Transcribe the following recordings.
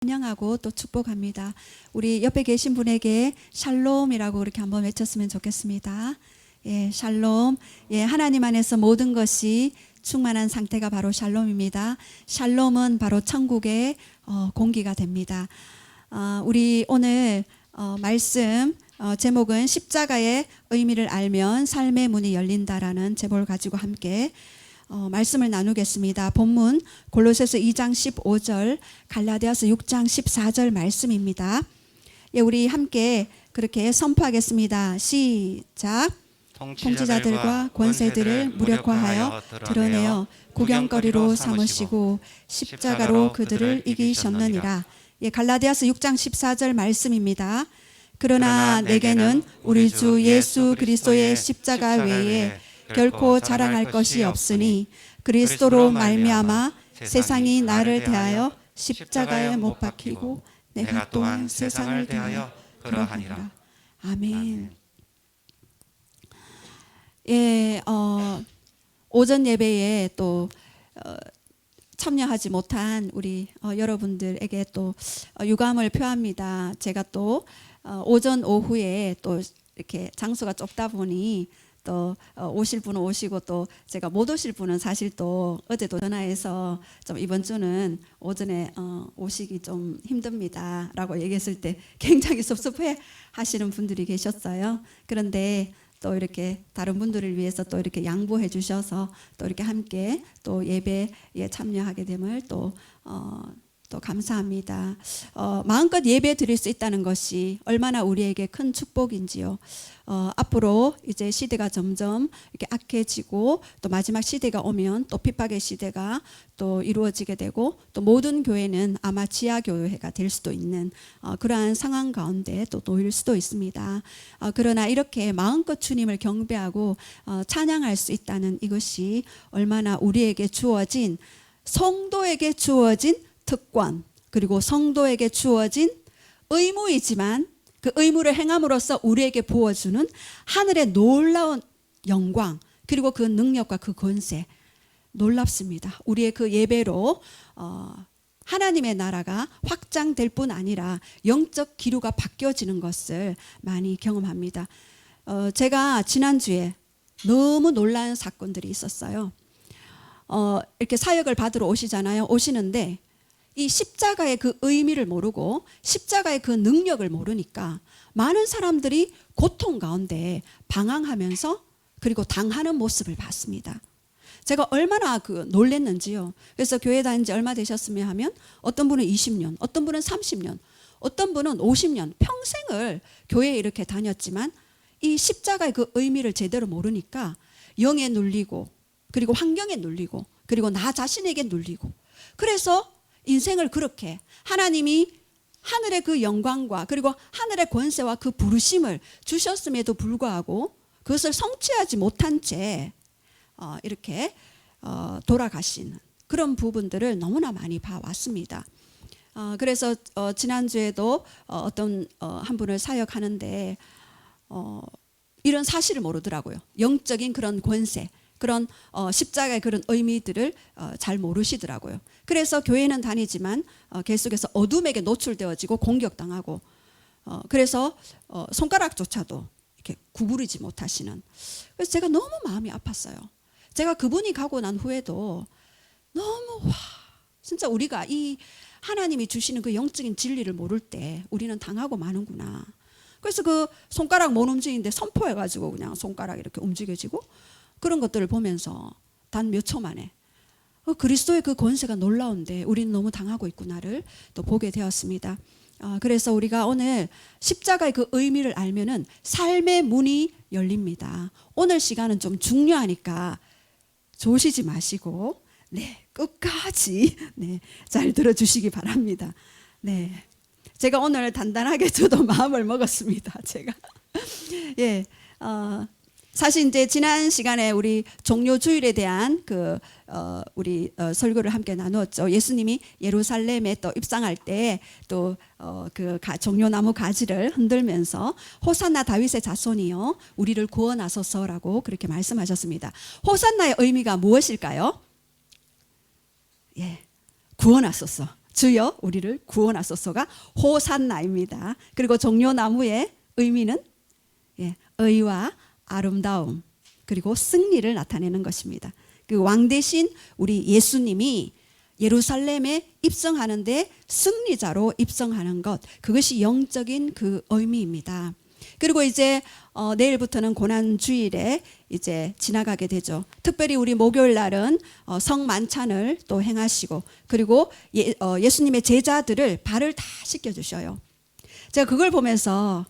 찬양하고 또 축복합니다. 우리 옆에 계신 분에게 샬롬이라고 그렇게 한번 외쳤으면 좋겠습니다. 예, 샬롬. 예, 하나님 안에서 모든 것이 충만한 상태가 바로 샬롬입니다. 샬롬은 바로 천국의 공기가 됩니다. 우리 오늘 말씀 제목은 십자가의 의미를 알면 삶의 문이 열린다라는 제목을 가지고 함께 말씀을 나누겠습니다. 본문 골로새서 2장 15절, 갈라디아서 6장 14절 말씀입니다. 예, 우리 함께 그렇게 선포하겠습니다. 시작. 통치자들과 권세들을 무력화하여 드러내어 구경거리로 삼으시고 십자가로 그들을 이기셨느니라. 예, 갈라디아서 6장 14절 말씀입니다. 그러나 내게는 우리 주 예수 그리스도의 십자가 외에 결코 자랑할 것이 없으니 그리스도로 말미암아 세상이 나를 대하여 십자가에 못 박히고 내가 또한 세상을 대하여 그러하니라. 아멘. 예, 오전 예배에 또 참여하지 못한 우리 여러분들에게 또 유감을 표합니다. 제가 또 오전 오후에 또 이렇게 장소가 좁다 보니 또 오실 분은 오시고 또 제가 못 오실 분은 사실 또 어제도 전화해서 좀 이번 주는 오전에 오시기 좀 힘듭니다 라고 얘기했을 때 굉장히 섭섭해 하시는 분들이 계셨어요. 그런데 또 이렇게 다른 분들을 위해서 또 이렇게 양보해 주셔서 또 이렇게 함께 또 예배에 참여하게 됨을 또 감사합니다. 마음껏 예배 드릴 수 있다는 것이 얼마나 우리에게 큰 축복인지요. 앞으로 이제 시대가 점점 이렇게 악해지고 또 마지막 시대가 오면 또 핍박의 시대가 또 이루어지게 되고 또 모든 교회는 아마 지하교회가 될 수도 있는 그러한 상황 가운데 또 놓일 수도 있습니다. 그러나 이렇게 마음껏 주님을 경배하고 찬양할 수 있다는 이것이 얼마나 우리에게 주어진 성도에게 주어진 특권 그리고 성도에게 주어진 의무이지만 그 의무를 행함으로써 우리에게 부어주는 하늘의 놀라운 영광 그리고 그 능력과 그 권세 놀랍습니다. 우리의 그 예배로 하나님의 나라가 확장될 뿐 아니라 영적 기류가 바뀌어지는 것을 많이 경험합니다. 제가 지난주에 너무 놀라운 사건들이 있었어요. 이렇게 사역을 받으러 오시잖아요. 오시는데 이 십자가의 그 의미를 모르고 십자가의 그 능력을 모르니까 많은 사람들이 고통 가운데 방황하면서 그리고 당하는 모습을 봤습니다. 제가 얼마나 놀랬는지요. 그래서 교회 다닌 지 얼마 되셨으면 하면 어떤 분은 20년, 어떤 분은 30년, 어떤 분은 50년, 평생을 교회에 이렇게 다녔지만 이 십자가의 그 의미를 제대로 모르니까 영에 눌리고 그리고 환경에 눌리고 그리고 나 자신에게 눌리고 그래서 인생을 그렇게 하나님이 하늘의 그 영광과 그리고 하늘의 권세와 그 부르심을 주셨음에도 불구하고 그것을 성취하지 못한 채 이렇게 돌아가시는 그런 부분들을 너무나 많이 봐왔습니다. 그래서 지난주에도 어떤 한 분을 사역하는데 이런 사실을 모르더라고요. 영적인 그런 권세 그런 십자가의 그런 의미들을 잘 모르시더라고요. 그래서 교회는 다니지만 계속해서 어둠에게 노출되어지고 공격당하고 그래서 손가락조차도 이렇게 구부리지 못하시는. 그래서 제가 너무 마음이 아팠어요. 제가 그분이 가고 난 후에도 너무 진짜 우리가 이 하나님이 주시는 그 영적인 진리를 모를 때 우리는 당하고 마는구나. 그래서 그 손가락 못 움직이는데 선포해가지고 그냥 손가락이 이렇게 움직여지고 그런 것들을 보면서 단 몇 초 만에 그리스도의 그 권세가 놀라운데 우리는 너무 당하고 있구나를 또 보게 되었습니다. 그래서 우리가 오늘 십자가의 그 의미를 알면은 삶의 문이 열립니다. 오늘 시간은 좀 중요하니까 조시지 마시고 끝까지 잘 들어주시기 바랍니다. 제가 오늘 단단하게 저도 마음을 먹었습니다. 제가 사실 이제 지난 시간에 우리 종료 주일에 대한 우리 설교를 함께 나누었죠. 예수님이 예루살렘에 또 입성할 때 또 종려나무 가지를 흔들면서 호산나 다윗의 자손이여 우리를 구원하소서라고 그렇게 말씀하셨습니다. 호산나의 의미가 무엇일까요? 구원하소서. 주여 우리를 구원하소서가 호산나입니다. 그리고 종려나무의 의미는 의와 아름다움 그리고 승리를 나타내는 것입니다. 그 왕 대신 우리 예수님이 예루살렘에 입성하는데 승리자로 입성하는 것, 그것이 영적인 그 의미입니다. 그리고 이제 내일부터는 고난주일에 이제 지나가게 되죠. 특별히 우리 목요일 날은 성만찬을 또 행하시고, 그리고 예수님의 제자들을 발을 다 씻겨주셔요. 제가 그걸 보면서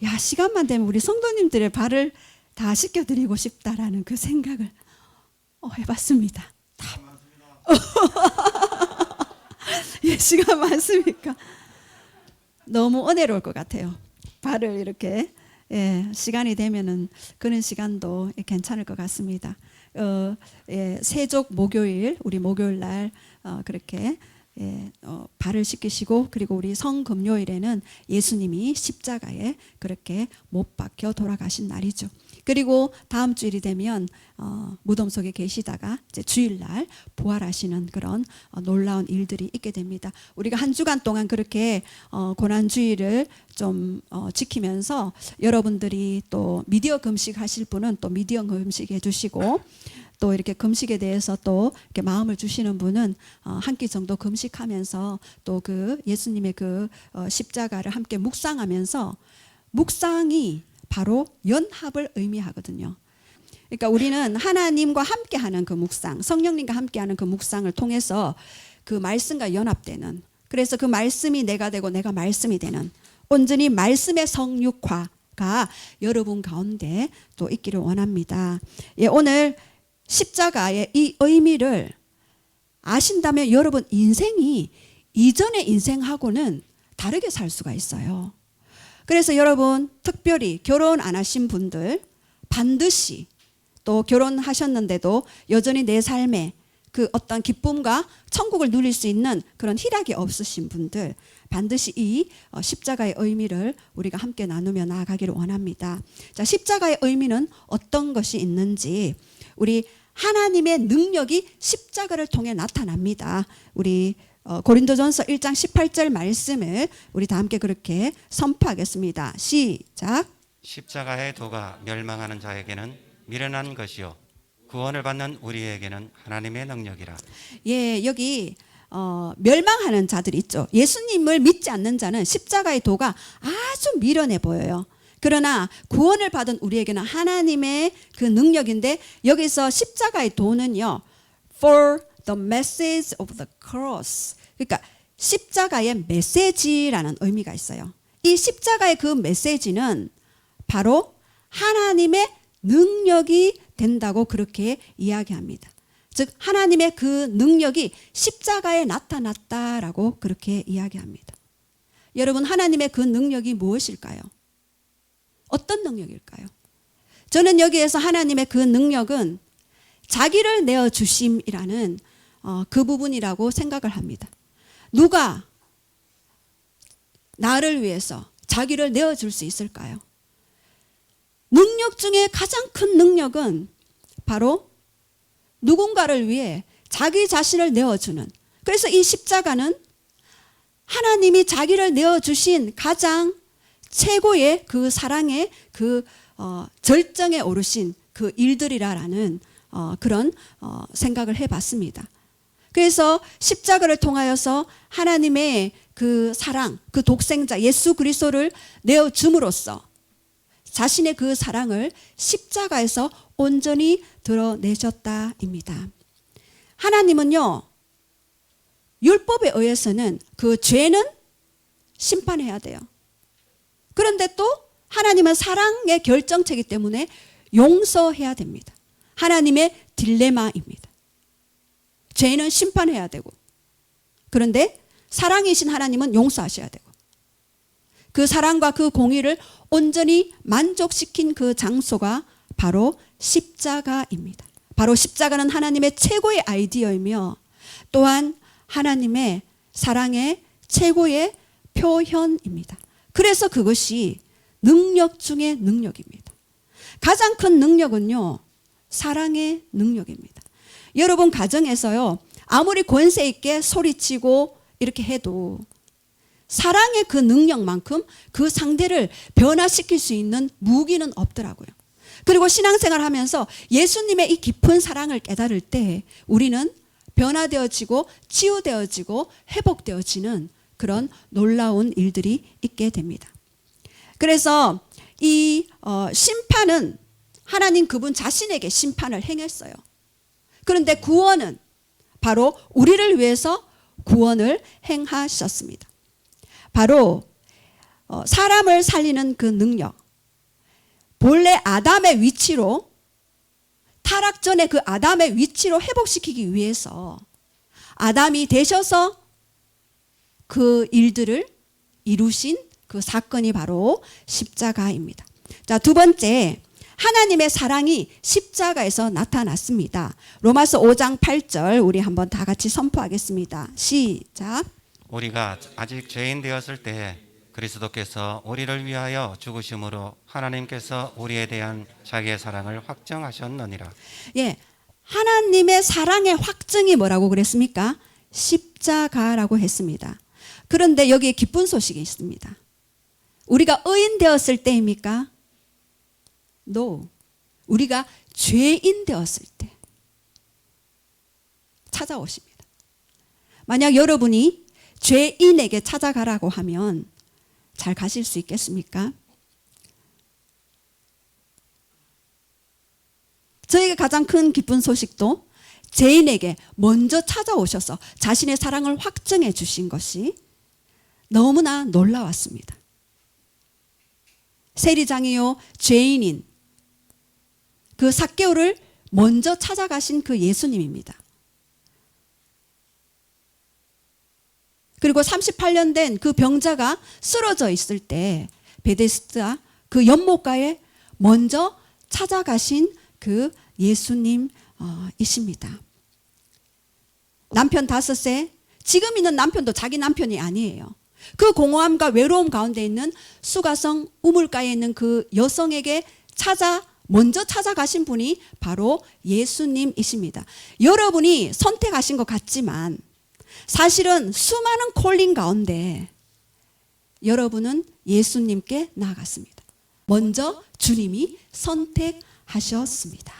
야, 시간만 되면 우리 성도님들의 발을 다 씻겨드리고 싶다라는 그 생각을 해봤습니다. 예, 시간 많습니까? 너무 은혜로울 것 같아요. 발을 이렇게 시간이 되면은 그런 시간도 괜찮을 것 같습니다. 세족 목요일, 우리 목요일 날 그렇게 발을 씻기시고, 그리고 우리 성금요일에는 예수님이 십자가에 그렇게 못 박혀 돌아가신 날이죠. 그리고 다음 주일이 되면 무덤 속에 계시다가 이제 주일날 부활하시는 그런 놀라운 일들이 있게 됩니다. 우리가 한 주간 동안 그렇게 고난주일을 좀 지키면서 여러분들이 또 미디어 금식 하실 분은 또 미디어 금식 해주시고, 또 이렇게 금식에 대해서 또 이렇게 마음을 주시는 분은 한 끼 정도 금식하면서 또 그 예수님의 그 십자가를 함께 묵상하면서, 묵상이 바로 연합을 의미하거든요. 그러니까 우리는 하나님과 함께하는 그 묵상, 성령님과 함께하는 그 묵상을 통해서 그 말씀과 연합되는, 그래서 그 말씀이 내가 되고 내가 말씀이 되는 온전히 말씀의 성육화가 여러분 가운데 또 있기를 원합니다. 오늘 십자가의 이 의미를 아신다면 여러분 인생이 이전의 인생하고는 다르게 살 수가 있어요. 그래서 여러분 특별히 결혼 안 하신 분들, 반드시 또 결혼하셨는데도 여전히 내 삶에 그 어떤 기쁨과 천국을 누릴 수 있는 그런 희락이 없으신 분들, 반드시 이 십자가의 의미를 우리가 함께 나누며 나아가기를 원합니다. 자, 십자가의 의미는 어떤 것이 있는지, 우리 하나님의 능력이 십자가를 통해 나타납니다. 우리 고린도전서 1장 18절 말씀을 우리 다 함께 그렇게 선포하겠습니다. 시작. 십자가의 도가 멸망하는 자에게는 미련한 것이요 구원을 받는 우리에게는 하나님의 능력이라. 예, 여기 멸망하는 자들이 있죠. 예수님을 믿지 않는 자는 십자가의 도가 아주 미련해 보여요. 그러나 구원을 받은 우리에게는 하나님의 그 능력인데, 여기서 십자가의 도는요, for the message of the cross. 그러니까 십자가의 메시지라는 의미가 있어요. 이 십자가의 그 메시지는 바로 하나님의 능력이 된다고 그렇게 이야기합니다. 즉 하나님의 그 능력이 십자가에 나타났다라고 그렇게 이야기합니다. 여러분, 하나님의 그 능력이 무엇일까요? 어떤 능력일까요? 저는 여기에서 하나님의 그 능력은 자기를 내어주심이라는 그 부분이라고 생각을 합니다. 누가 나를 위해서 자기를 내어줄 수 있을까요? 능력 중에 가장 큰 능력은 바로 누군가를 위해 자기 자신을 내어주는, 그래서 이 십자가는 하나님이 자기를 내어주신 가장 최고의 그 사랑의 그 절정에 오르신 그 일들이라는 그런 생각을 해봤습니다. 그래서 십자가를 통하여서 하나님의 그 사랑, 그 독생자 예수 그리스도를 내어줌으로써 자신의 그 사랑을 십자가에서 온전히 드러내셨다입니다. 하나님은요, 율법에 의해서는 그 죄는 심판해야 돼요. 그런데 또 하나님은 사랑의 결정체이기 때문에 용서해야 됩니다. 하나님의 딜레마입니다. 죄는 심판해야 되고, 그런데 사랑이신 하나님은 용서하셔야 되고, 그 사랑과 그 공의를 온전히 만족시킨 그 장소가 바로 십자가입니다. 바로 십자가는 하나님의 최고의 아이디어이며 또한 하나님의 사랑의 최고의 표현입니다. 그래서 그것이 능력 중의 능력입니다. 가장 큰 능력은요, 사랑의 능력입니다. 여러분 가정에서요, 아무리 권세 있게 소리치고 이렇게 해도 사랑의 그 능력만큼 그 상대를 변화시킬 수 있는 무기는 없더라고요. 그리고 신앙생활 하면서 예수님의 이 깊은 사랑을 깨달을 때 우리는 변화되어지고 치유되어지고 회복되어지는 그런 놀라운 일들이 있게 됩니다. 그래서 이 심판은 하나님 그분 자신에게 심판을 행했어요. 그런데 구원은 바로 우리를 위해서 구원을 행하셨습니다. 바로 사람을 살리는 그 능력, 본래 아담의 위치로, 타락 전에 그 아담의 위치로 회복시키기 위해서 아담이 되셔서 그 일들을 이루신 그 사건이 바로 십자가입니다. 자, 두 번째, 하나님의 사랑이 십자가에서 나타났습니다. 로마서 5장 8절 우리 한번 다 같이 선포하겠습니다. 시작. 우리가 아직 죄인 되었을 때 그리스도께서 우리를 위하여 죽으심으로 하나님께서 우리에 대한 자기의 사랑을 확정하셨느니라. 예, 하나님의 사랑의 확증이 뭐라고 그랬습니까? 십자가라고 했습니다. 그런데 여기에 기쁜 소식이 있습니다. 우리가 의인 되었을 때입니까? No. 우리가 죄인 되었을 때 찾아오십니다. 만약 여러분이 죄인에게 찾아가라고 하면 잘 가실 수 있겠습니까? 저에게 가장 큰 기쁜 소식도 죄인에게 먼저 찾아오셔서 자신의 사랑을 확증해 주신 것이 너무나 놀라웠습니다. 세리장이요 죄인인 그 삭개오를 먼저 찾아가신 그 예수님입니다. 그리고 38년 된 그 병자가 쓰러져 있을 때 베데스다 그 연못가에 먼저 찾아가신 그 예수님이십니다. 남편 5세, 지금 있는 남편도 자기 남편이 아니에요. 그 공허함과 외로움 가운데 있는 수가성 우물가에 있는 그 여성에게 먼저 찾아가신 분이 바로 예수님이십니다. 여러분이 선택하신 것 같지만 사실은 수많은 콜링 가운데 여러분은 예수님께 나아갔습니다. 먼저 주님이 선택하셨습니다.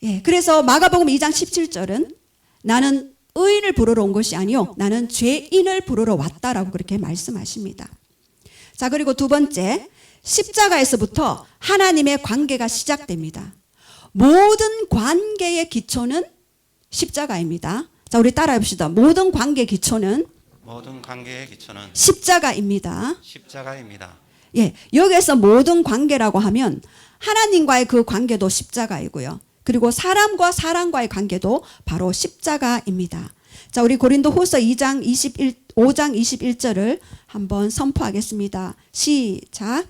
예, 그래서 마가복음 2장 17절은 나는 의인을 부르러 온 것이 아니요 나는 죄인을 부르러 왔다라고 그렇게 말씀하십니다. 자, 그리고 두 번째, 십자가에서부터 하나님의 관계가 시작됩니다. 모든 관계의 기초는 십자가입니다. 자, 우리 따라해 봅시다. 모든 관계의 기초는 십자가입니다. 십자가입니다. 예, 여기에서 모든 관계라고 하면 하나님과의 그 관계도 십자가이고요. 그리고 사람과의 관계도 바로 십자가입니다. 자, 우리 고린도후서 5장 21절을 한번 선포하겠습니다. 시작.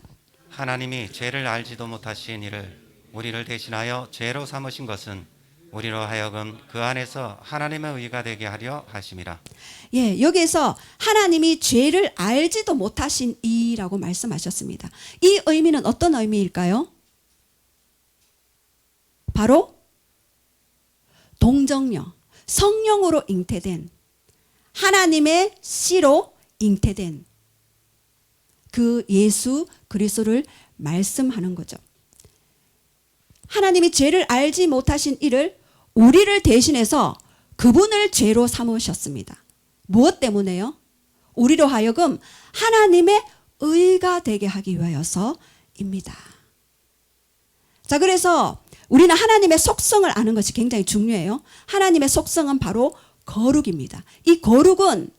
하나님이 죄를 알지도 못하신 이를 우리를 대신하여 죄로 삼으신 것은 우리로 하여금 그 안에서 하나님의 의가 되게 하려 하심이라. 예, 여기에서 하나님이 죄를 알지도 못하신 이라고 말씀하셨습니다. 이 의미는 어떤 의미일까요? 바로 동정녀, 성령으로 잉태된 하나님의 씨로 잉태된 그 예수 그리스도를 말씀하는 거죠. 하나님이 죄를 알지 못하신 이를 우리를 대신해서 그분을 죄로 삼으셨습니다. 무엇 때문에요? 우리로 하여금 하나님의 의가 되게 하기 위하여서입니다. 자, 그래서 우리는 하나님의 속성을 아는 것이 굉장히 중요해요. 하나님의 속성은 바로 거룩입니다. 이 거룩은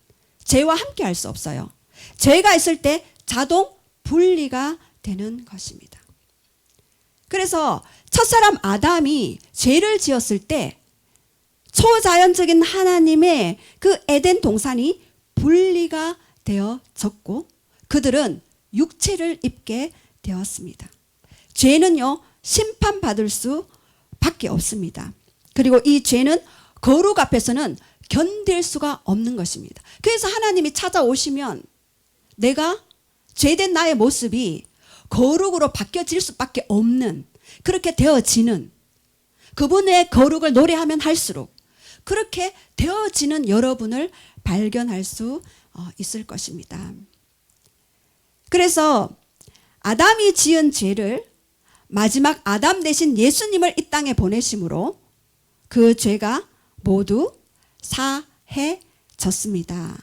죄와 함께 할 수 없어요. 죄가 있을 때 자동 분리가 되는 것입니다. 그래서 첫사람 아담이 죄를 지었을 때 초자연적인 하나님의 그 에덴 동산이 분리가 되어졌고 그들은 육체를 입게 되었습니다. 죄는요, 심판받을 수밖에 없습니다. 그리고 이 죄는 거룩 앞에서는 견딜 수가 없는 것입니다. 그래서 하나님이 찾아오시면 내가 죄된 나의 모습이 거룩으로 바뀌어질 수밖에 없는, 그렇게 되어지는, 그분의 거룩을 노래하면 할수록, 그렇게 되어지는 여러분을 발견할 수 있을 것입니다. 그래서 아담이 지은 죄를 마지막 아담 대신 예수님을 이 땅에 보내심으로 그 죄가 모두 사해졌습니다.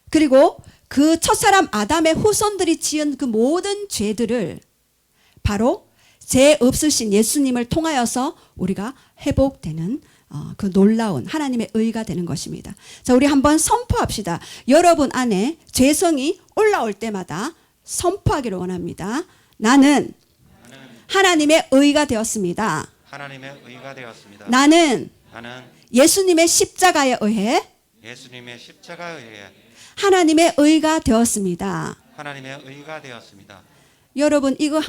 그리고 그 첫사람 아담의 후손들이 지은 그 모든 죄들을 바로 죄 없으신 예수님을 통하여서 우리가 회복되는 그 놀라운 하나님의 의가 되는 것입니다. 자, 우리 한번 선포합시다. 여러분 안에 죄성이 올라올 때마다 선포하기를 원합니다. 나는 하나님의 의가 되었습니다. 하나님의 의가 되었습니다. 나는 나는 예수님의 십자가에 의해 예수님의 십자가에 의해 하나님의 의가 되었습니다. 하나님의 의가 되었습니다. 여러분 이거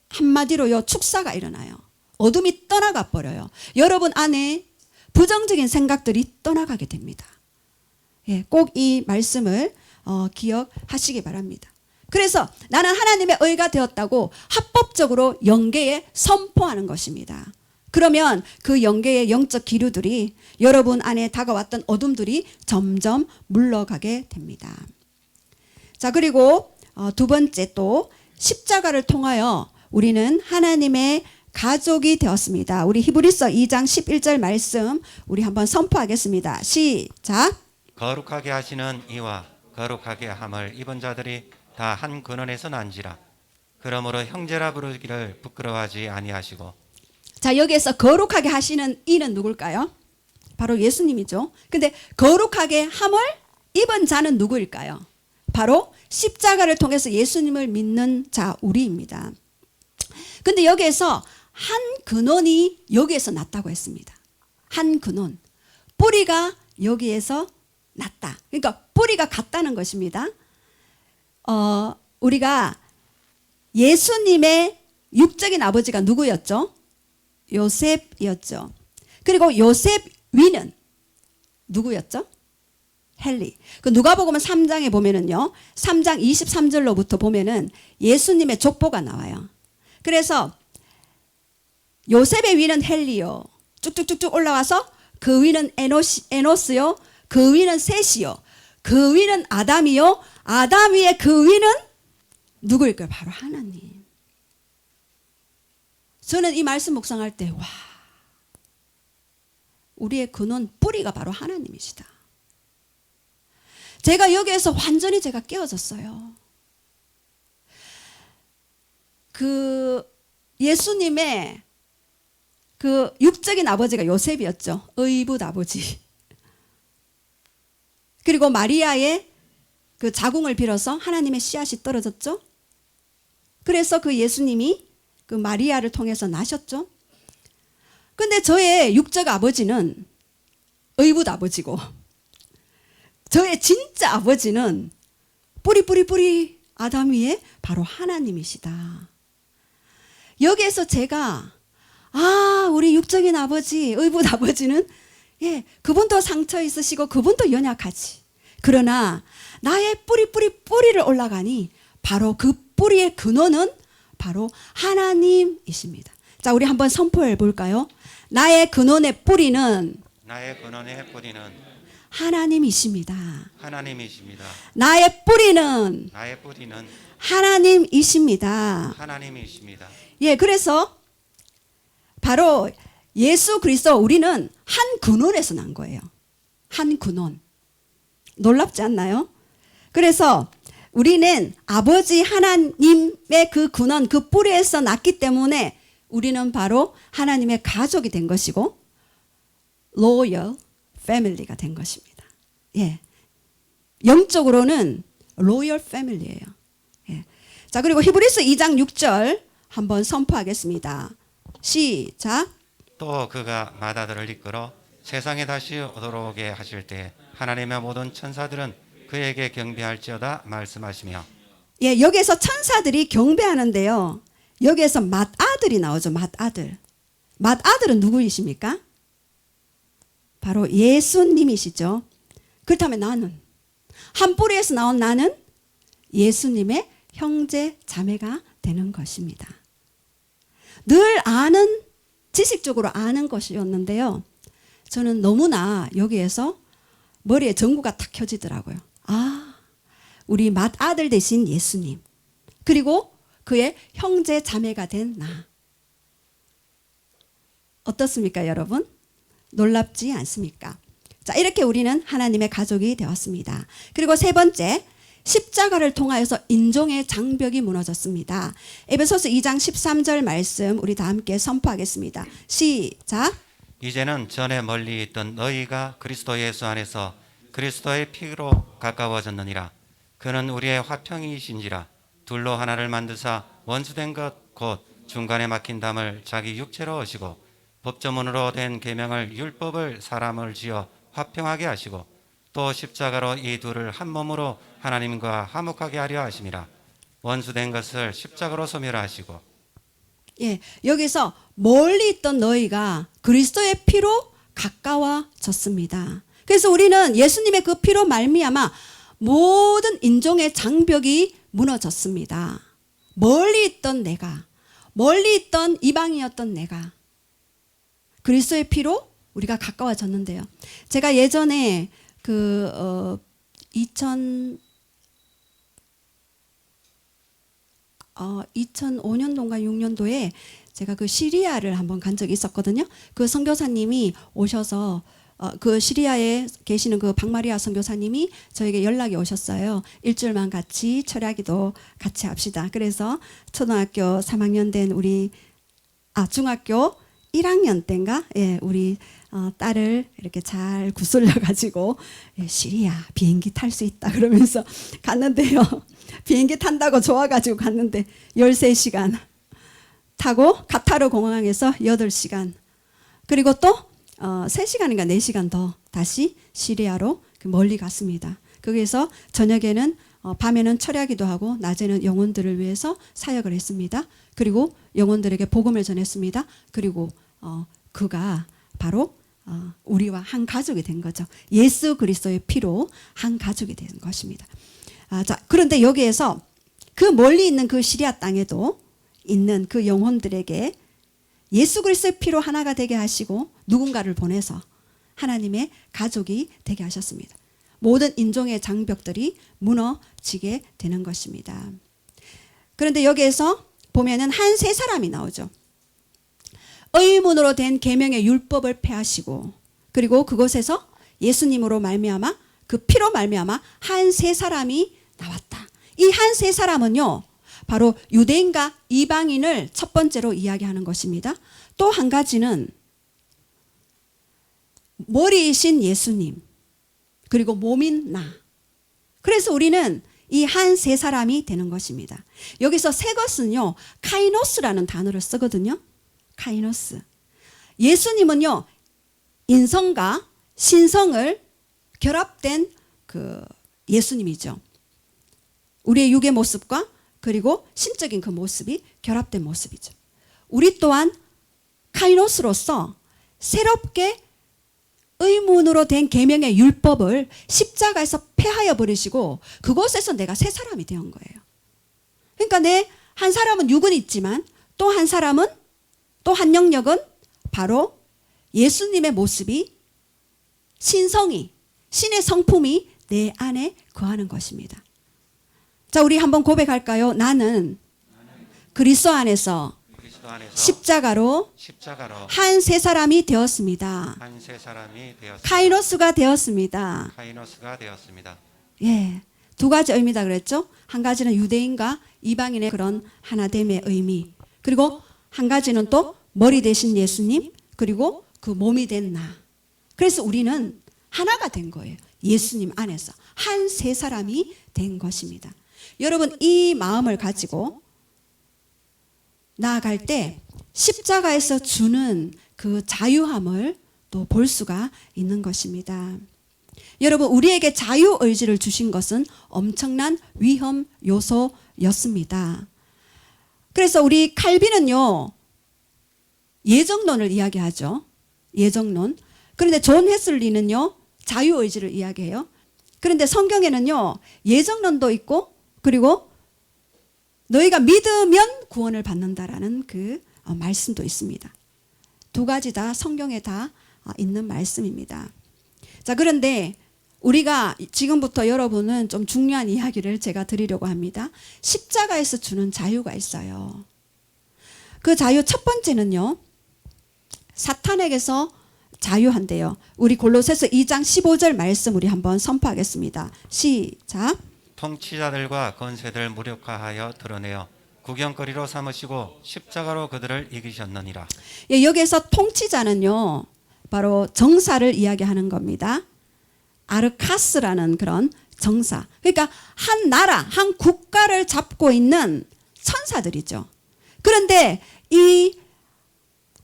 한마디로요 축사가 일어나요. 어둠이 떠나가 버려요. 여러분 안에 부정적인 생각들이 떠나가게 됩니다. 예, 꼭 이 말씀을 기억하시기 바랍니다. 그래서 나는 하나님의 의가 되었다고 합법적으로 영계에 선포하는 것입니다. 그러면 그 영계의 영적 기류들이 여러분 안에 다가왔던 어둠들이 점점 물러가게 됩니다. 자, 그리고 두 번째 또 십자가를 통하여 우리는 하나님의 가족이 되었습니다. 우리 히브리서 2장 11절 말씀 우리 한번 선포하겠습니다. 시작. 거룩하게 하시는 이와 거룩하게 함을 입은 자들이 다 한 근원에서 난지라. 그러므로 형제라 부르기를 부끄러워하지 아니하시고. 자, 여기에서 거룩하게 하시는 이는 누굴까요? 바로 예수님이죠. 근데 거룩하게 함을 입은 자는 누구일까요? 바로 십자가를 통해서 예수님을 믿는 자 우리입니다. 근데 여기에서 한 근원이 여기에서 났다고 했습니다. 한 근원. 뿌리가 여기에서 났다. 그러니까 뿌리가 같다는 것입니다. 우리가 예수님의 육적인 아버지가 누구였죠? 요셉이었죠. 그리고 요셉 위는 누구였죠? 헬리. 그 누가복음 3장에 보면은요. 3장 23절로부터 보면은 예수님의 족보가 나와요. 그래서 요셉의 위는 헬리요. 쭉쭉쭉쭉 올라와서 그 위는 에노스요. 그 위는 셋이요. 그 위는 아담이요. 아담 위에 그 위는 누구일까요? 바로 하나님. 저는 이 말씀 묵상할 때 와, 우리의 근원 뿌리가 바로 하나님이시다. 제가 여기에서 완전히 제가 깨어졌어요. 그 예수님의 그 육적인 아버지가 요셉이었죠. 의붓 아버지. 그리고 마리아의 그 자궁을 빌어서 하나님의 씨앗이 떨어졌죠. 그래서 그 예수님이 그 마리아를 통해서 나셨죠. 근데 저의 육적 아버지는 의붓 아버지고 저의 진짜 아버지는 뿌리 아담 위에 바로 하나님이시다. 여기에서 제가 우리 육적인 아버지, 의붓 아버지는 그분도 상처 있으시고 그분도 연약하지. 그러나 나의 뿌리를 올라가니 바로 그 뿌리의 근원은 바로 하나님이십니다. 자, 우리 한번 선포해 볼까요? 나의 근원의 뿌리는 하나님이십니다. 하나님이십니다. 나의 뿌리는 하나님이십니다. 하나님이십니다. 예, 그래서 바로 예수 그리스도 우리는 한 근원에서 난 거예요. 한 근원. 놀랍지 않나요? 그래서 우리는 아버지 하나님의 그 근원, 그 뿌리에서 났기 때문에 우리는 바로 하나님의 가족이 된 것이고 로열 패밀리가 된 것입니다. 예. 영적으로는 로열 패밀리예요. 예. 자, 그리고 히브리서 2장 6절 한번 선포하겠습니다. 시작. 또 그가 마다들을 이끌어 세상에 다시 오게 하실 때 하나님의 모든 천사들은 그에게 경배할지어다 말씀하시며. 예, 여기에서 천사들이 경배하는데요. 여기에서 맏아들이 나오죠. 맏아들. 맏아들은 누구이십니까? 바로 예수님이시죠. 그렇다면 나는 한 뿌리에서 나온 나는 예수님의 형제 자매가 되는 것입니다. 늘 아는 지식적으로 아는 것이었는데요. 저는 너무나 여기에서 머리에 전구가 탁 켜지더라고요. 아, 우리 맏아들 되신 예수님, 그리고 그의 형제 자매가 된 나. 어떻습니까, 여러분? 놀랍지 않습니까? 자, 이렇게 우리는 하나님의 가족이 되었습니다. 그리고 세 번째, 십자가를 통하여서 인종의 장벽이 무너졌습니다. 에베소서 2장 13절 말씀 우리 다 함께 선포하겠습니다. 시작. 이제는 전에 멀리 있던 너희가 그리스도 예수 안에서 그리스도의 피로 가까워졌느니라. 그는 우리의 화평이신지라. 둘로 하나를 만드사 원수된 것 곧 중간에 막힌 담을 자기 육체로 오시고 법조문으로 된 계명을 율법을 사람을 지어 화평하게 하시고 또 십자가로 이 둘을 한 몸으로 하나님과 화목하게 하려 하심이라. 원수된 것을 십자가로 소멸하시고. 예, 여기서 멀리 있던 너희가 그리스도의 피로 가까워졌습니다. 그래서 우리는 예수님의 그 피로 말미암아 모든 인종의 장벽이 무너졌습니다. 멀리 있던 내가, 멀리 있던 이방이었던 내가 그리스도의 피로 우리가 가까워졌는데요. 제가 예전에 2005년도인가 6년도에 제가 그 시리아를 한번 간 적이 있었거든요. 그 선교사님이 오셔서 그 시리아에 계시는 그 박마리아 선교사님이 저에게 연락이 오셨어요. 일주일만 같이 철야기도 같이 합시다. 그래서 초등학교 3학년 된 중학교 1학년 때인가? 예, 우리 딸을 이렇게 잘 구슬려 가지고 시리아 비행기 탈 수 있다 그러면서 갔는데요. 비행기 탄다고 좋아가지고 갔는데 13시간 타고 카타르 공항에서 8시간, 그리고 또 3시간인가 4시간 더 다시 시리아로 멀리 갔습니다. 거기에서 저녁에는 밤에는 철야기도 하고 낮에는 영혼들을 위해서 사역을 했습니다. 그리고 영혼들에게 복음을 전했습니다. 그리고 그가 바로 우리와 한 가족이 된 거죠. 예수 그리스도의 피로 한 가족이 된 것입니다. 자, 그런데 여기에서 그 멀리 있는 그 시리아 땅에도 있는 그 영혼들에게 예수 그리스도의 피로 하나가 되게 하시고 누군가를 보내서 하나님의 가족이 되게 하셨습니다. 모든 인종의 장벽들이 무너지게 되는 것입니다. 그런데 여기에서 보면은 한 세 사람이 나오죠. 의문으로 된 계명의 율법을 폐하시고, 그리고 그곳에서 예수님으로 말미암아 그 피로 말미암아 한 세 사람이 나왔다. 이 한 세 사람은요, 바로 유대인과 이방인을 첫 번째로 이야기하는 것입니다. 또 한 가지는 머리이신 예수님, 그리고 몸인 나. 그래서 우리는 이 한 세 사람이 되는 것입니다. 여기서 세 것은요, 카이노스라는 단어를 쓰거든요. 카이노스. 예수님은요, 인성과 신성을 결합된 그 예수님이죠. 우리의 육의 모습과 그리고 신적인 그 모습이 결합된 모습이죠. 우리 또한 카이노스로서 새롭게 의문으로 된 계명의 율법을 십자가에서 폐하여 버리시고 그곳에서 내가 새 사람이 된 거예요. 그러니까 내 한 사람은 육은 있지만 또 한 사람은, 또 한 영역은 바로 예수님의 모습이, 신성이, 신의 성품이 내 안에 거하는 것입니다. 자, 우리 한번 고백할까요? 나는 그리스도 안에서 십자가로 한 세 사람이 되었습니다. 카이노스가 되었습니다. 예, 두 가지 의미다 그랬죠. 한 가지는 유대인과 이방인의 그런 하나됨의 의미, 그리고 한 가지는 또 머리 대신 예수님, 그리고 그 몸이 된 나. 그래서 우리는 하나가 된 거예요. 예수님 안에서 한 세 사람이 된 것입니다. 여러분, 이 마음을 가지고 나아갈 때 십자가에서 주는 그 자유함을 또 볼 수가 있는 것입니다. 여러분, 우리에게 자유의지를 주신 것은 엄청난 위험 요소였습니다. 그래서 우리 칼빈은요, 예정론을 이야기하죠. 예정론. 그런데 존 웨슬리는요, 자유의지를 이야기해요. 그런데 성경에는요, 예정론도 있고, 그리고 너희가 믿으면 구원을 받는다라는 그 말씀도 있습니다. 두 가지 다 성경에 다 있는 말씀입니다. 자, 그런데 우리가 지금부터 여러분은 좀 중요한 이야기를 제가 드리려고 합니다. 십자가에서 주는 자유가 있어요. 그 자유 첫 번째는요, 사탄에게서 자유한대요. 우리 골로새서 2장 15절 말씀 우리 한번 선포하겠습니다. 시작. 통치자들과 권세들 무력화하여 드러내어 구경거리로 삼으시고 십자가로 그들을 이기셨느니라. 예, 여기에서 통치자는요, 바로 정사를 이야기하는 겁니다. 아르카스라는 그런 정사. 그러니까 한 나라, 한 국가를 잡고 있는 천사들이죠. 그런데 이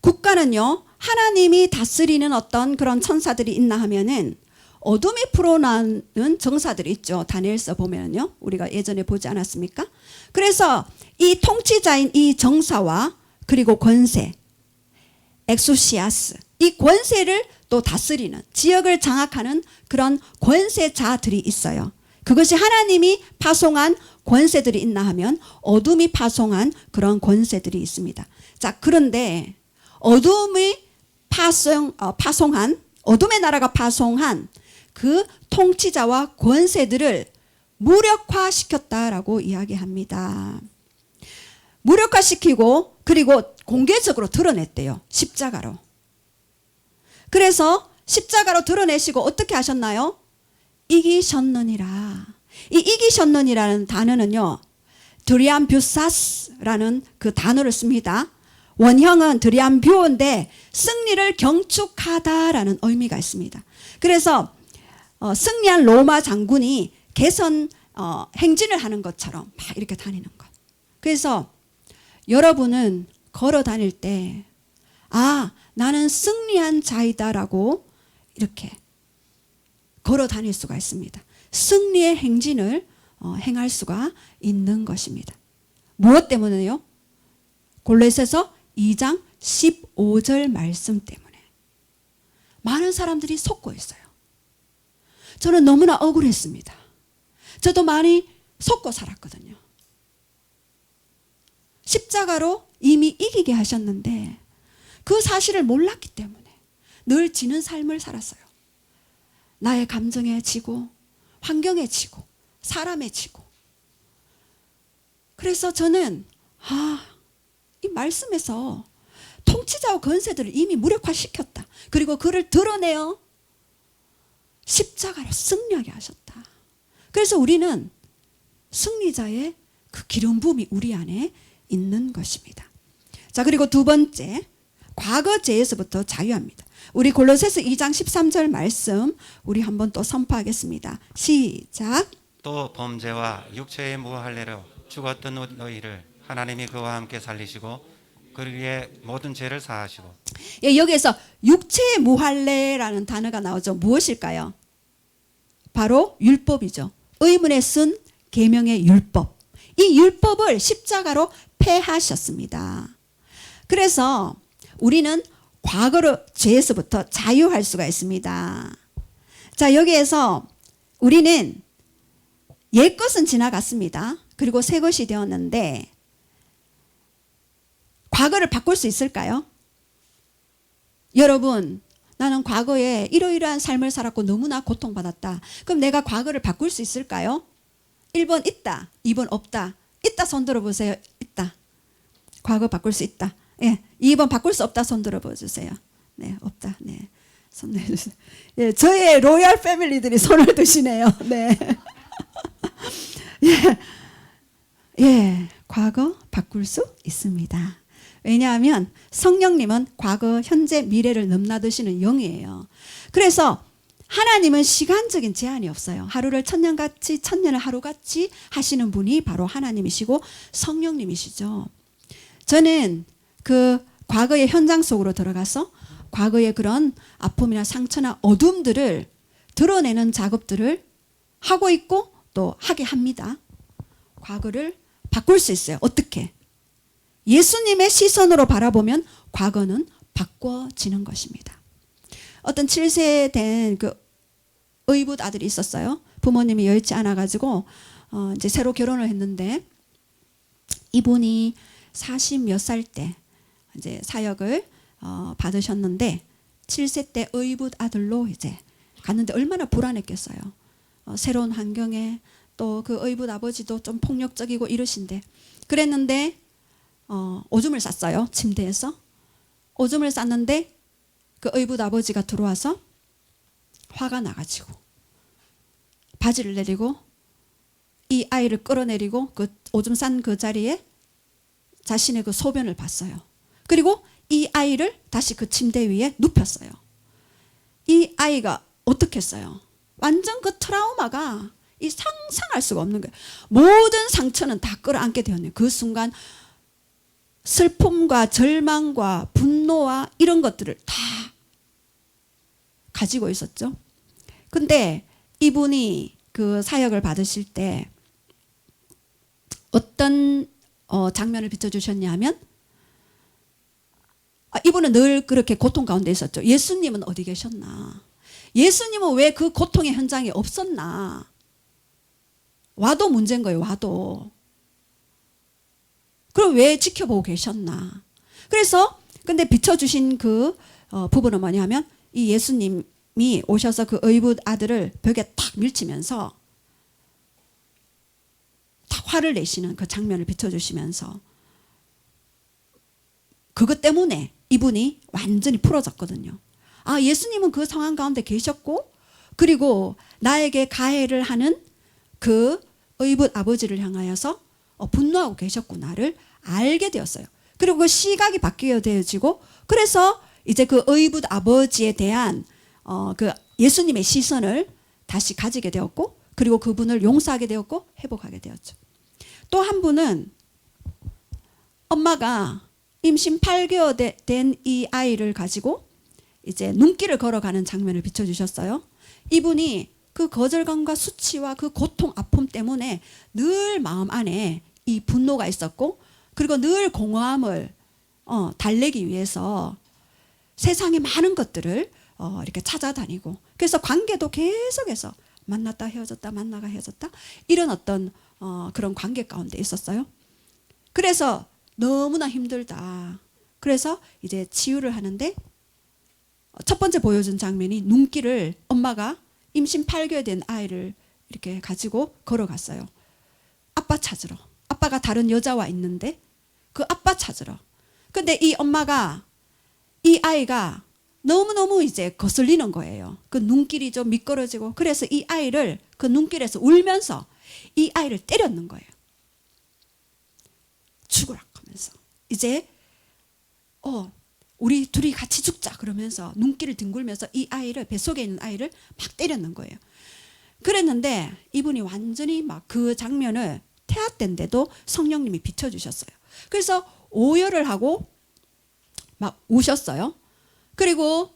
국가는요, 하나님이 다스리는 어떤 그런 천사들이 있나 하면은 어둠이 풀어나는 정사들이 있죠. 다니엘서 보면요, 우리가 예전에 보지 않았습니까? 그래서 이 통치자인 이 정사와 그리고 권세, 엑소시아스, 이 권세를 또 다스리는, 지역을 장악하는 그런 권세자들이 있어요. 그것이 하나님이 파송한 권세들이 있나 하면 어둠이 파송한 그런 권세들이 있습니다. 자, 그런데 어둠이 파송한, 어둠의 나라가 파송한 그 통치자와 권세들을 무력화시켰다라고 이야기합니다. 무력화시키고 그리고 공개적으로 드러냈대요. 십자가로. 그래서 십자가로 드러내시고 어떻게 하셨나요? 이기셨느니라. 이 이기셨느니라는 단어는요, 드리암뷰사스라는 그 단어를 씁니다. 원형은 드리암뷰인데 승리를 경축하다라는 의미가 있습니다. 그래서 승리한 로마 장군이 개선 행진을 하는 것처럼 막 이렇게 다니는 것. 그래서 여러분은 걸어 다닐 때, 아, 나는 승리한 자이다라고 이렇게 걸어 다닐 수가 있습니다. 승리의 행진을 행할 수가 있는 것입니다. 무엇 때문에요? 골로새서 2장 15절 말씀 때문에 많은 사람들이 속고 있어요. 저는 너무나 억울했습니다. 저도 많이 속고 살았거든요. 십자가로 이미 이기게 하셨는데 그 사실을 몰랐기 때문에 늘 지는 삶을 살았어요. 나의 감정에 지고 환경에 지고 사람에 지고. 그래서 저는 이 말씀에서 통치자와 권세들을 이미 무력화시켰다. 그리고 그를 드러내어 십자가로 승리하게 하셨다. 그래서 우리는 승리자의 그 기름 부음이 우리 안에 있는 것입니다. 자, 그리고 두 번째, 과거 죄에서부터 자유합니다. 우리 골로새서 2장 13절 말씀 우리 한번 또 선포하겠습니다. 시작. 또 범죄와 육체의 무할례로 죽었던 너희를 하나님이 그와 함께 살리시고 그의 모든 죄를 사하시고. 예, 여기에서 육체의 무할례라는 단어가 나오죠. 무엇일까요? 바로 율법이죠. 의문에 쓴 계명의 율법. 이 율법을 십자가로 폐하셨습니다. 그래서 우리는 과거로 죄에서부터 자유할 수가 있습니다. 자, 여기에서 우리는 옛 것은 지나갔습니다. 그리고 새 것이 되었는데 과거를 바꿀 수 있을까요? 여러분, 나는 과거에 이러이러한 삶을 살았고 너무나 고통받았다. 그럼 내가 과거를 바꿀 수 있을까요? 1번 있다, 2번 없다. 있다 손 들어보세요. 있다. 과거 바꿀 수 있다. 예, 2번 바꿀 수 없다 손 들어보세요. 네, 없다. 네, 손 내주세요. 예, 저의 로얄 패밀리들이 손을 드시네요. 네. 예, 과거 바꿀 수 있습니다. 왜냐하면 성령님은 과거, 현재, 미래를 넘나드시는 영이에요. 그래서 하나님은 시간적인 제한이 없어요. 하루를 천년같이, 천년을 하루같이 하시는 분이 바로 하나님이시고 성령님이시죠. 저는 그 과거의 현장 속으로 들어가서 과거의 그런 아픔이나 상처나 어둠들을 드러내는 작업들을 하고 있고 또 하게 합니다. 과거를 바꿀 수 있어요. 어떻게? 예수님의 시선으로 바라보면 과거는 바꿔지는 것입니다. 어떤 7세 된 그 의붓 아들이 있었어요. 부모님이 여의치 않아가지고 이제 새로 결혼을 했는데 이분이 40 몇 살 때 이제 사역을 받으셨는데 7세 때 의붓 아들로 이제 갔는데 얼마나 불안했겠어요. 새로운 환경에 또 그 의붓 아버지도 좀 폭력적이고 이러신데 그랬는데 오줌을 쌌어요. 침대에서. 오줌을 쌌는데 그 의붓 아버지가 들어와서 화가 나가지고 바지를 내리고 이 아이를 끌어내리고 그 오줌 싼 그 자리에 자신의 그 소변을 봤어요. 그리고 이 아이를 다시 그 침대 위에 눕혔어요. 이 아이가 어떻게 했어요? 완전 그 트라우마가 이 상상할 수가 없는 거예요. 모든 상처는 다 끌어안게 되었네요. 그 순간 슬픔과 절망과 분노와 이런 것들을 다 가지고 있었죠. 근데 이분이 그 사역을 받으실 때 어떤 장면을 비춰주셨냐 하면 이분은 늘 그렇게 고통 가운데 있었죠. 예수님은 어디 계셨나? 예수님은 왜 그 고통의 현장에 없었나? 와도 문제인 거예요. 와도. 그럼 왜 지켜보고 계셨나? 그래서 근데 비춰주신 그 부분은 뭐냐면 이 예수님이 오셔서 그 의붓 아들을 벽에 탁 밀치면서 다 화를 내시는 그 장면을 비춰주시면서 그것 때문에 이분이 완전히 풀어졌거든요. 아, 예수님은 그 상황 가운데 계셨고 그리고 나에게 가해를 하는 그 의붓 아버지를 향하여서 분노하고 계셨구나를 알게 되었어요. 그리고 그 시각이 바뀌게 되어지고 그래서 이제 그 의붓 아버지에 대한 그 예수님의 시선을 다시 가지게 되었고 그리고 그분을 용서하게 되었고 회복하게 되었죠. 또 한 분은 엄마가 임신 8개월 된 이 아이를 가지고 이제 눈길을 걸어가는 장면을 비춰주셨어요. 이분이 그 거절감과 수치와 그 고통, 아픔 때문에 늘 마음 안에 이 분노가 있었고 그리고 늘 공허함을 달래기 위해서 세상의 많은 것들을 이렇게 찾아다니고 그래서 관계도 계속해서 만났다 헤어졌다 만나가 헤어졌다 이런 어떤 그런 관계 가운데 있었어요. 그래서 너무나 힘들다. 그래서 이제 치유를 하는데 첫 번째 보여준 장면이 눈길을 엄마가 임신 8개월 된 아이를 이렇게 가지고 걸어갔어요. 아빠 찾으러. 아빠가 다른 여자와 있는데 그 아빠 찾으러. 근데 이 엄마가 이 아이가 너무너무 이제 거슬리는 거예요. 그 눈길이 좀 미끄러지고 그래서 이 아이를 그 눈길에서 울면서 이 아이를 때렸는 거예요. 죽으라 하면서 이제 우리 둘이 같이 죽자 그러면서 눈길을 뒹굴면서 이 아이를 뱃속에 있는 아이를 막 때렸는 거예요. 그랬는데 이분이 완전히 막 그 장면을 태아때인데도 성령님이 비춰주셨어요. 그래서 오열을 하고 막 우셨어요. 그리고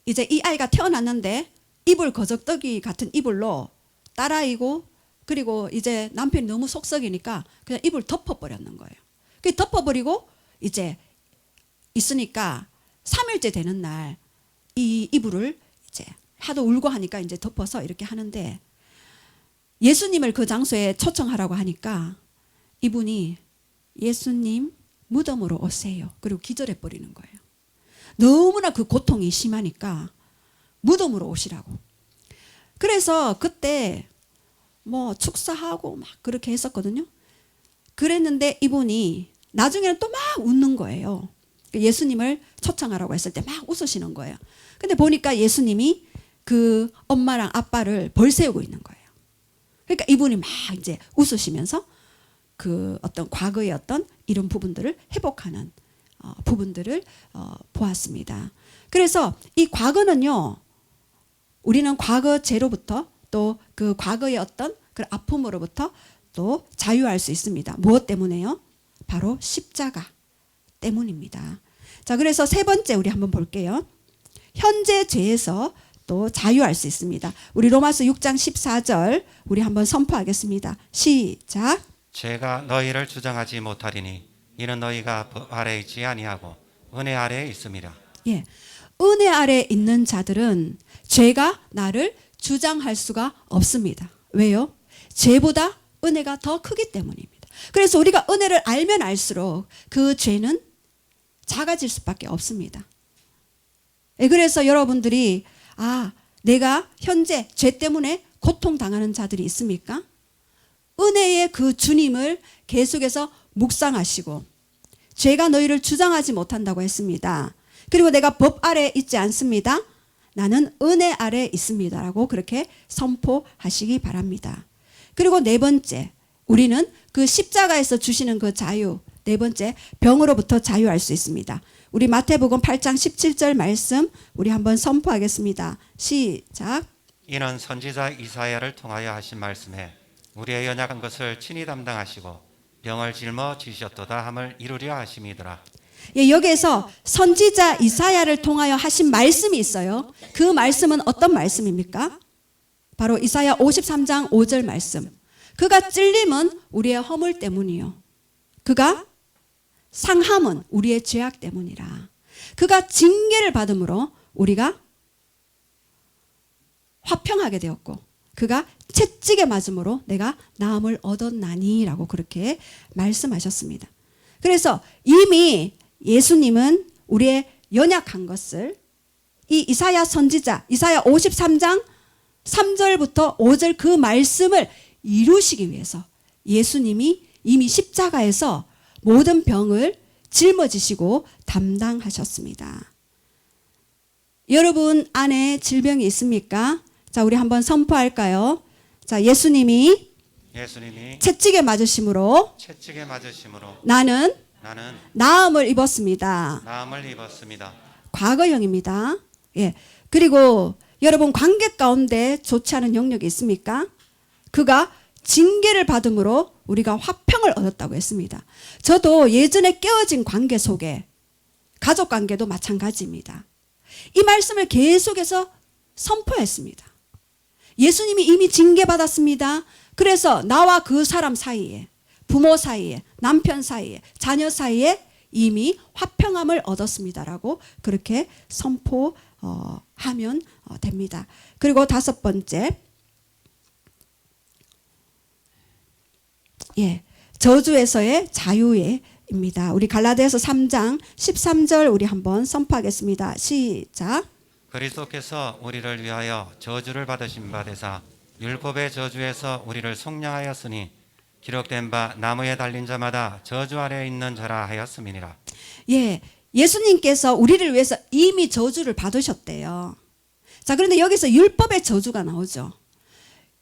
이제 이 아이가 태어났는데 이불 거적더기 같은 이불로 딸아이고 그리고 이제 남편이 너무 속썩이니까 그냥 이불 덮어버렸는 거예요. 그 덮어버리고 이제 있으니까 3일째 되는 날 이 이불을 이제 하도 울고 하니까 이제 덮어서 이렇게 하는데 예수님을 그 장소에 초청하라고 하니까 이분이 예수님 무덤으로 오세요. 그리고 기절해 버리는 거예요. 너무나 그 고통이 심하니까 무덤으로 오시라고. 그래서 그때 뭐 축사하고 막 그렇게 했었거든요. 그랬는데 이분이 나중에는 또 막 웃는 거예요. 예수님을 초청하라고 했을 때 막 웃으시는 거예요. 근데 보니까 예수님이 그 엄마랑 아빠를 벌세우고 있는 거예요. 그러니까 이분이 막 이제 웃으시면서 그 어떤 과거의 어떤 이런 부분들을 회복하는 부분들을 보았습니다. 그래서 이 과거는요, 우리는 과거 죄로부터 또 그 과거의 어떤 그 아픔으로부터 또 자유할 수 있습니다. 무엇 때문에요? 바로 십자가 때문입니다. 자, 그래서 세 번째 우리 한번 볼게요. 현재 죄에서 또 자유할 수 있습니다. 우리 로마서 6장 14절 우리 한번 선포하겠습니다. 시작. 죄가 너희를 주장하지 못하리니 이는 너희가 법 아래에 있지 아니하고 은혜 아래에 있음이라. 예, 은혜 아래 있는 자들은 죄가 나를 주장할 수가 없습니다. 왜요? 죄보다 은혜가 더 크기 때문입니다. 그래서 우리가 은혜를 알면 알수록 그 죄는 작아질 수밖에 없습니다. 그래서 여러분들이 내가 현재 죄 때문에 고통당하는 자들이 있습니까? 은혜의 그 주님을 계속해서 묵상하시고 죄가 너희를 주장하지 못한다고 했습니다. 그리고 내가 법 아래 있지 않습니다. 나는 은혜 아래 있습니다. 라고 그렇게 선포하시기 바랍니다. 그리고 네 번째, 우리는 그 십자가에서 주시는 그 자유, 네 번째, 병으로부터 자유할 수 있습니다. 우리 마태복음 8장 17절 말씀 우리 한번 선포하겠습니다. 시작. 이는 선지자 이사야를 통하여 하신 말씀에 우리의 연약한 것을 친히 담당하시고 병을 짊어지셨도다 함을 이루려 하심이더라. 여기에서 선지자 이사야를 통하여 하신 말씀이 있어요. 그 말씀은 어떤 말씀입니까? 바로 이사야 53장 5절 말씀. 그가 찔림은 우리의 허물 때문이요. 그가 상함은 우리의 죄악 때문이라. 그가 징계를 받음으로 우리가 화평하게 되었고 그가 채찍에 맞음으로 내가 나음을 얻었나니 라고 그렇게 말씀하셨습니다. 그래서 이미 예수님은 우리의 연약한 것을 이 이사야 선지자 이사야 53장 3절부터 5절 그 말씀을 이루시기 위해서 예수님이 이미 십자가에서 모든 병을 짊어지시고 담당하셨습니다. 여러분 안에 질병이 있습니까? 자, 우리 한번 선포할까요? 자, 예수님이 채찍에 맞으심으로 나는 나음을 입었습니다. 과거형입니다. 그리고 여러분 관계 가운데 좋지 않은 영역이 있습니까? 그가 징계를 받음으로 우리가 화평을 얻었다고 했습니다. 저도 예전에 깨어진 관계 속에 가족 관계도 마찬가지입니다. 이 말씀을 계속해서 선포했습니다. 예수님이 이미 징계받았습니다. 그래서 나와 그 사람 사이에 부모 사이에 남편 사이에 자녀 사이에 이미 화평함을 얻었습니다라고 그렇게 선포하면 됩니다. 그리고 다섯 번째, 저주에서의 자유입니다. 우리 갈라디아서 3장 13절 우리 한번 선포하겠습니다. 시작. 그리스도께서 우리를 위하여 저주를 받으신 바 되사 율법의 저주에서 우리를 속량하였으니 기록된 바 나무에 달린 자마다 저주 아래에 있는 자라 하였음이니라. 예수님께서 우리를 위해서 이미 저주를 받으셨대요. 자, 그런데 여기서 율법의 저주가 나오죠.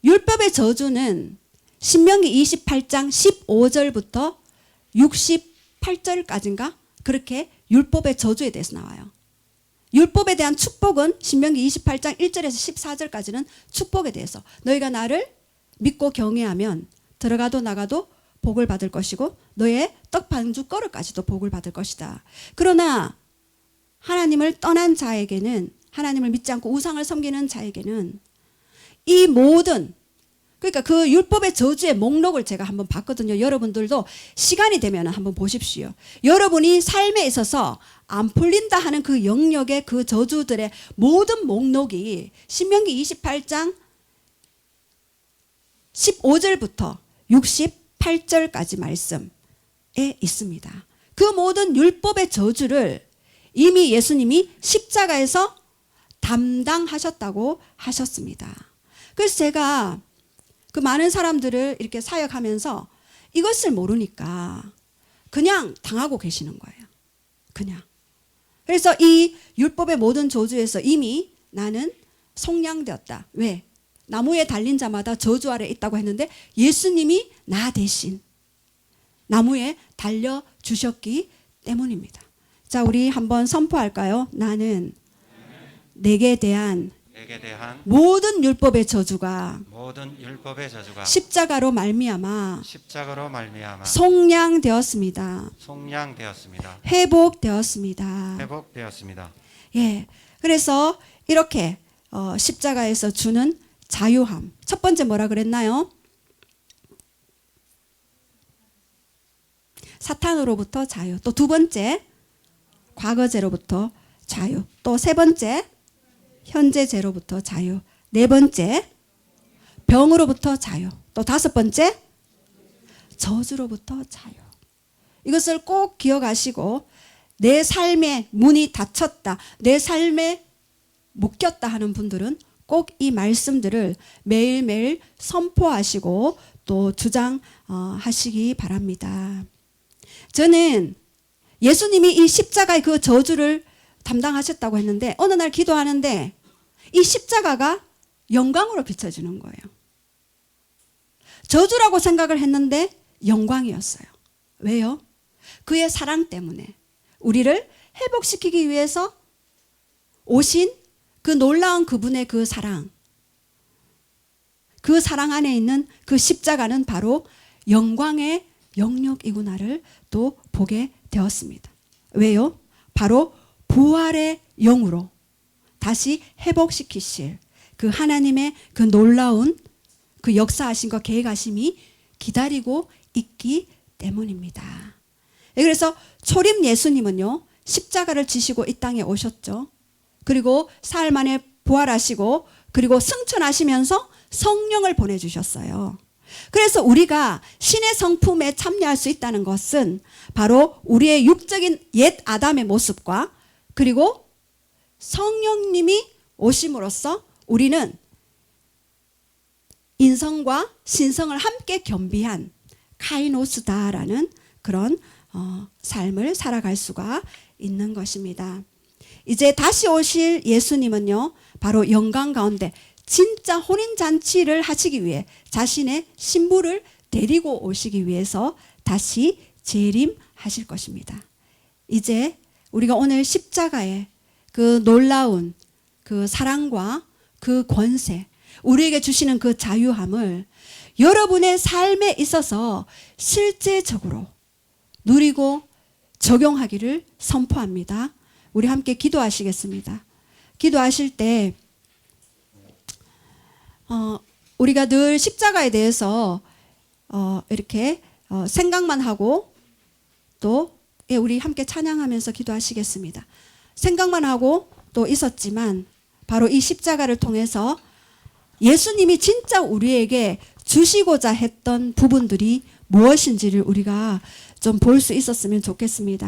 율법의 저주는 신명기 28장 15절부터 68절까지인가? 그렇게 율법의 저주에 대해서 나와요. 율법에 대한 축복은 신명기 28장 1절에서 14절까지는 축복에 대해서 너희가 나를 믿고 경외하면 들어가도 나가도 복을 받을 것이고 너의 떡반죽 거릇까지도 복을 받을 것이다. 그러나 하나님을 떠난 자에게는 한하나님을 믿지 않고 우상을 섬기는 자에게는 이 모든 그러니까 그 율법의 저주의 목록을 제가 한번 봤거든요. 여러분들도 시간이 되면 한번 보십시오. 여러분이 삶에 있어서 안 풀린다 하는 그 영역의 그 저주들의 모든 목록이 신명기 28장 15절부터 68절까지 말씀에 있습니다. 그 모든 율법의 저주를 이미 예수님이 십자가에서 담당하셨다고 하셨습니다. 그래서 제가 그 많은 사람들을 이렇게 사역하면서 이것을 모르니까 그냥 당하고 계시는 거예요. 그냥. 그래서 이 율법의 모든 저주에서 이미 나는 속량되었다. 왜? 나무에 달린 자마다 저주 아래 있다고 했는데 예수님이 나 대신 나무에 달려주셨기 때문입니다. 자, 우리 한번 선포할까요? 나는 내게 대한 모든 율법의 저주가 십자가로 말미암아 속량되었습니다. 회복되었습니다. 그래서 이렇게 십자가에서 주는 자유함. 첫 번째 뭐라 그랬나요? 사탄으로부터 자유. 또 두 번째 과거죄로부터 자유. 또 세 번째 현재죄로부터 자유. 네 번째 병으로부터 자유. 또 다섯 번째 저주로부터 자유. 이것을 꼭 기억하시고 내 삶의 문이 닫혔다, 내 삶에 묶였다 하는 분들은 꼭 이 말씀들을 매일매일 선포하시고 또 주장하시기 바랍니다. 저는 예수님이 이 십자가의 그 저주를 담당하셨다고 했는데 어느 날 기도하는데 이 십자가가 영광으로 비춰지는 거예요. 저주라고 생각을 했는데 영광이었어요. 왜요? 그의 사랑 때문에 우리를 회복시키기 위해서 오신 그 놀라운 그분의 그 사랑 안에 있는 그 십자가는 바로 영광의 영역이구나를 또 보게 되었습니다. 왜요? 바로 부활의 영으로 다시 회복시키실 그 하나님의 그 놀라운 그 역사하심과 계획하심이 기다리고 있기 때문입니다. 그래서 초림 예수님은요, 십자가를 지시고 이 땅에 오셨죠. 그리고 사흘 만에 부활하시고 그리고 승천하시면서 성령을 보내주셨어요. 그래서 우리가 신의 성품에 참여할 수 있다는 것은 바로 우리의 육적인 옛 아담의 모습과 그리고 성령님이 오심으로써 우리는 인성과 신성을 함께 겸비한 카이노스다라는 그런 삶을 살아갈 수가 있는 것입니다. 이제 다시 오실 예수님은요, 바로 영광 가운데 진짜 혼인잔치를 하시기 위해 자신의 신부를 데리고 오시기 위해서 다시 재림하실 것입니다. 이제 우리가 오늘 십자가의 그 놀라운 그 사랑과 그 권세, 우리에게 주시는 그 자유함을 여러분의 삶에 있어서 실제적으로 누리고 적용하기를 선포합니다. 우리 함께 기도하시겠습니다. 기도하실 때 우리가 늘 십자가에 대해서 이렇게 생각만 하고 또 우리 함께 찬양하면서 기도하시겠습니다. 생각만 하고 또 있었지만 바로 이 십자가를 통해서 예수님이 진짜 우리에게 주시고자 했던 부분들이 무엇인지를 우리가 좀 볼 수 있었으면 좋겠습니다.